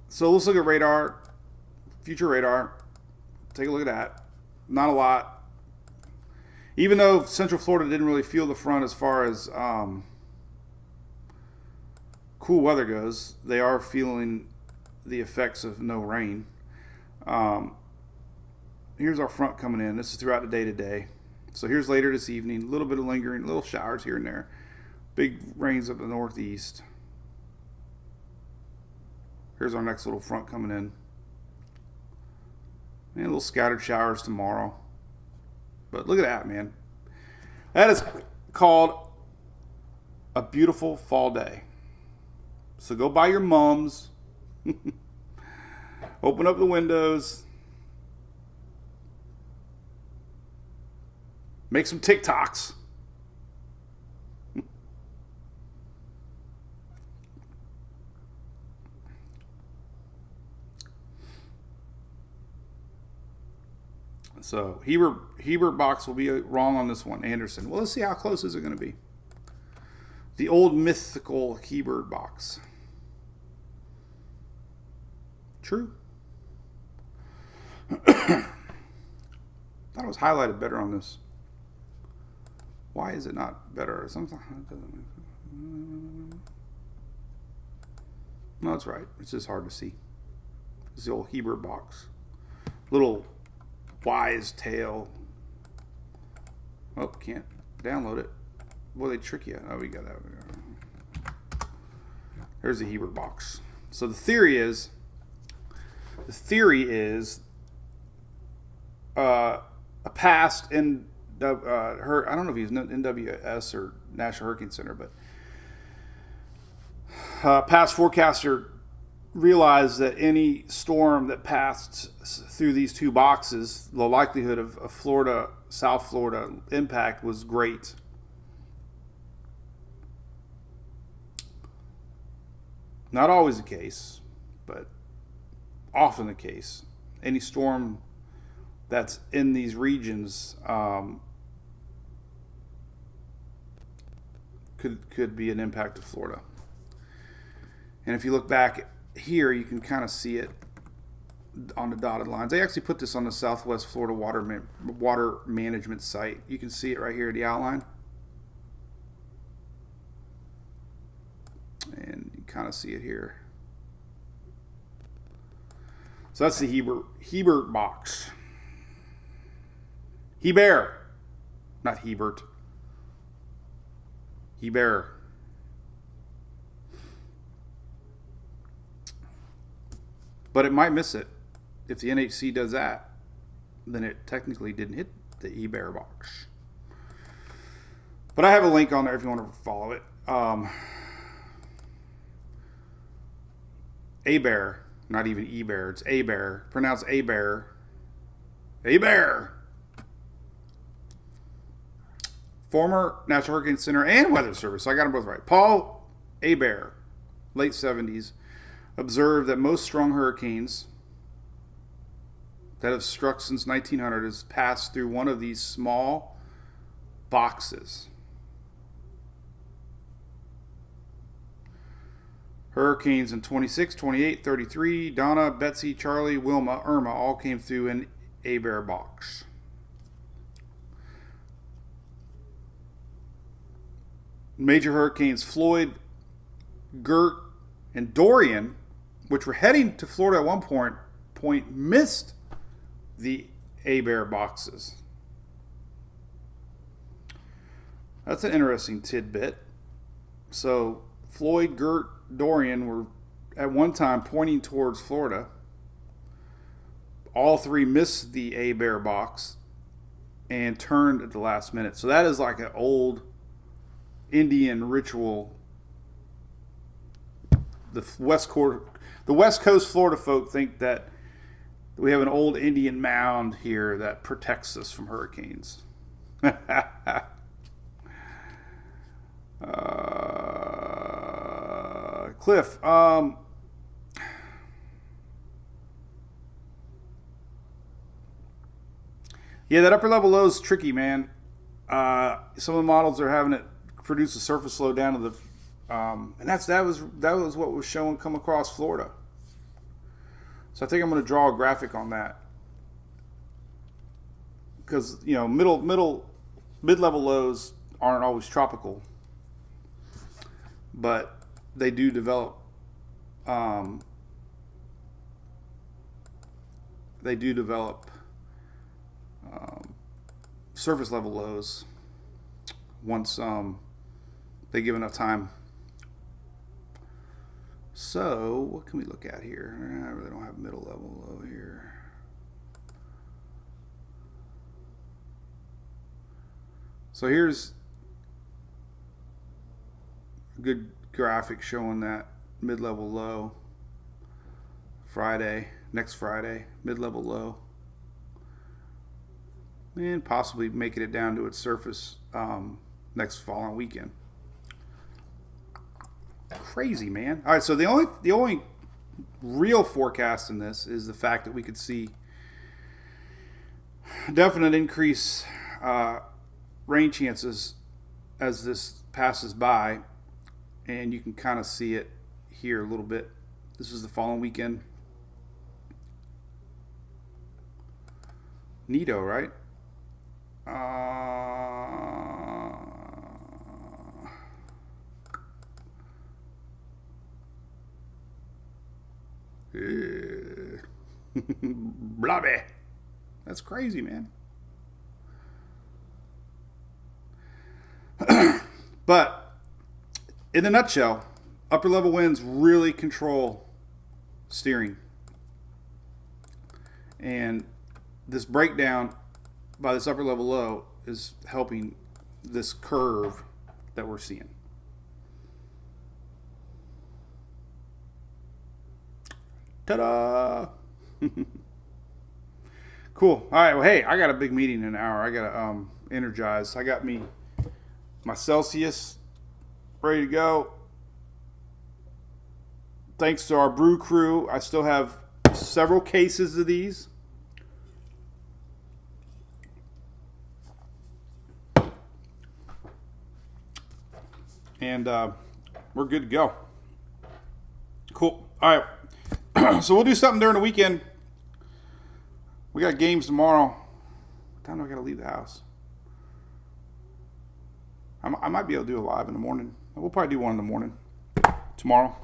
So let's look at radar, future radar. Take a look at that. not a lot. Even though Central Florida didn't really feel the front as far as cool weather goes, they are feeling the effects of no rain. Here's our front coming in. This is throughout the day today. So here's later this evening. A little bit of lingering, little showers here and there. Big rains up in the northeast. Here's our next little front coming in. And little scattered showers tomorrow. But look at that, man. That is called a beautiful fall day. So go buy your mums. Open up the windows. Make some TikToks. So Hebert box will be wrong on this one. Anderson. Well, let's see how close is it going to be. The old mythical Hebert box. True. Thought it was highlighted better on this. Why is it not better? No, that's right. It's just hard to see. It's the old Hebert box. Little wise tail. Oh, can't download it. Boy, they trick you. Oh, we got that. There's the Hebert box. So the theory is a past in I don't know if he's NWS or National Hurricane Center, but past forecaster realized that any storm that passed through these two boxes, the likelihood of Florida, South Florida impact was great. Not always the case, but often the case. Any storm that's in these regions could be an impact to Florida. And if you look back here, you can kind of see it on the dotted lines. They actually put this on the Southwest Florida water management site. You can see it right here, the outline. And you kind of see it here. So that's the Hebert box. Hebert, not Hebert. Hebert. But it might miss it. If the NHC does that, then it technically didn't hit the Hebert box. But I have a link on there if you want to follow it. Hebert, not even Hebert, it's Hebert. Pronounced Hebert. Hebert. Former National Hurricane Center and Weather Service. So I got them both right. Paul Hebert, late 70s, observed that most strong hurricanes that have struck since 1900 has passed through one of these small boxes. Hurricanes in 26, 28, 33, Donna, Betsy, Charlie, Wilma, Irma all came through an Hebert box. Major hurricanes Floyd, Gert, and Dorian, which were heading to Florida at one point missed the Hebert boxes. That's an interesting tidbit. So Floyd, Gert, Dorian were at one time pointing towards Florida. All three missed the Hebert box and turned at the last minute. So that is like an old Indian ritual. The West Coast Florida folk think that we have an old Indian mound here that protects us from hurricanes. Cliff, yeah, that upper level low is tricky, man. Some of the models are having it produce a surface low down to the, and that was what was showing come across Florida. So I think I'm going to draw a graphic on that. because mid-level lows aren't always tropical, but they do develop. Surface level lows once they give enough time. So what can we look at here? I really don't have middle level low here. So here's a good graphic showing that mid-level low next Friday, mid-level low, and possibly making it down to its surface next following weekend. Crazy, man. All right, so the only real forecast in this is the fact that we could see definite increase rain chances as this passes by, and you can kind of see it here a little bit. This is the following weekend. Neato, right? Blobby. That's crazy, man. But in a nutshell, upper level winds really control steering. And this breakdown by this upper level low is helping this curve that we're seeing. Ta-da! Cool. All right. Well, hey, I got a big meeting in an hour. I got to energize. I got my Celsius ready to go. Thanks to our brew crew, I still have several cases of these. And we're good to go. Cool. All right. So we'll do something during the weekend. We got games tomorrow. What time do I got to leave the house? I might be able to do a live in the morning. We'll probably do one in the morning tomorrow.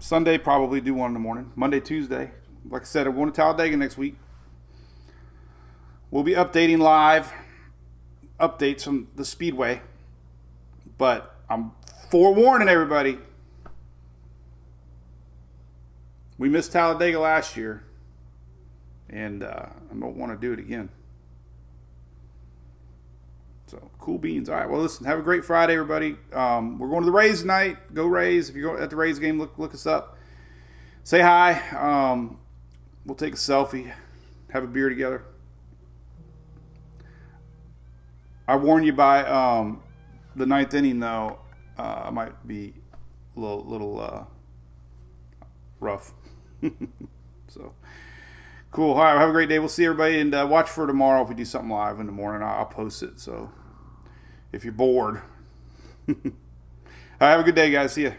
Sunday, probably do one in the morning. Monday, Tuesday. Like I said, I'm going to Talladega next week. We'll be updating live updates from the Speedway. But I'm forewarning everybody. We missed Talladega last year. And I don't want to do it again. So, cool beans. All right, well, listen, have a great Friday, everybody. We're going to the Rays tonight. Go Rays. If you're at the Rays game, look us up. Say hi. We'll take a selfie. Have a beer together. I warn you by the ninth inning, though, I might be a little rough. So, cool. All right, have a great day. We'll see everybody, and watch for tomorrow if we do something live in the morning. I'll post it. So, if you're bored. All right, have a good day, guys. See ya.